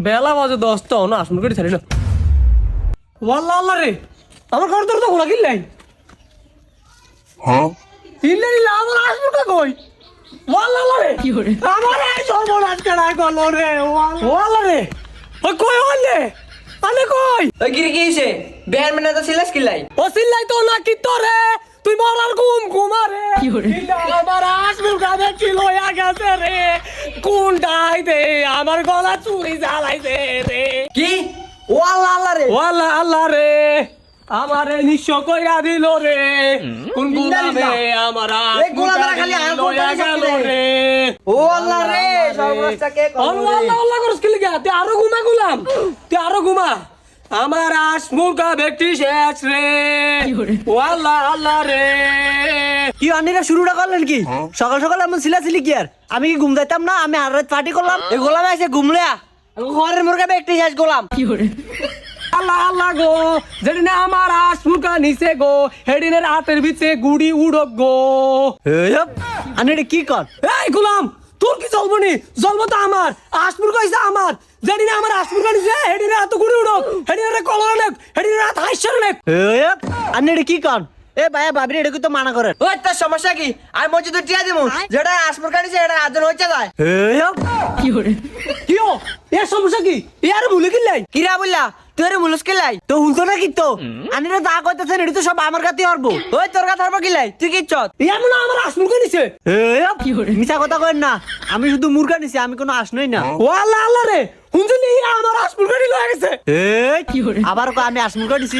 বেলা বাজে 10টা না আসুন করে ছাড়ি না ওয়াল্লাহ আল্লাহ রে আমার ঘর তো খোলা কিনলাই হ্যাঁ ইল্লাই আমার আসুন কই ওয়াল্লাহ আল্লাহ রে আমার এই সর্বনাশ করা গলো রে ওয়াল্লাহ রে ওই কই হলে আলে কই ওই গিরি কি হইছে বেহার মেনা তো ছিলাস কিলাই ও সিল্লাই তো না কি তোরে তুই মরার ঘুমারে আমার আসবুল গাবে ছিল গেছে রে কোনটাই দে আমার গলা চুরি জ্বালাইছে রে কি ও আল্লাহ আল্লাহ রে ওয়াল্লাহ আল্লাহ রে আমারে নিঃস্ব কইরা দিল রে কোন গুলামে আমার এই গোলামেরা খালি আর লইয়া গেল রে ও আল্লাহ রে সর্বনাশটা কে আল্লাহ আল্লাহ আল্লাহ করস কি লাগা তুই আরো ঘুমা গুলাম তুই আরো ঘুমা আমার আসমুকা ব্যক্তি শেষ রে ওয়াল্লাহ আল্লাহ রে কি আনিরা শুরুটা করলেন কি সকাল সকাল এমন ছিলাছিলি কি আর আমি কি ঘুম যাইতাম না আমি আর রাত পার্টি করলাম এই গোলামে এসে ঘুমলে ঘরের মুরগা একটি শেষ গোলাম আল্লাহ আল্লাহ গো যেদিন আমার আসমুকা নিচে গো হেডিনের হাতের ভিতরে গুড়ি উড়ক গো আনিরা কি কর এই গোলাম তোর কি জ্বলবো নি জ্বলবো তো আমার আসমুর কইছে আমার যেদিন আমার আসমুর নিচে হেডিনের হাতে গুড়ি উড়ক হেডিনের কলর নেক হেডিনের হাত হাইসার নেক আনিরা কি কর এ ভাইয়া ভাবি এটা তো মানা করেন ওই তোর সমস্যা কি আমি মসজিদ টিয়া দিব যেটা আসমর কাটিছে এটা আজন হইছে যায় কিও এর সমস্যা কি এর ভুলে কিলাই কিরা বললা তুই রে মুলুস কিলাই তো হুলতো না কি তো আনিরা যা কইতেছেন এটা তো সব আমার কাছে হরবো ওই তোর কথা হরবো কিলাই তুই কি চত এমন আমার আসমুর কে নিছে মিছা কথা কইন না আমি শুধু মুরগা নিছি আমি কোনো আসনই না ও আল্লাহ আল্লাহ রে হুনজলি আমার আসমুর কে লয়ে গেছে আবার কয় আমি আসমুরগা দিছি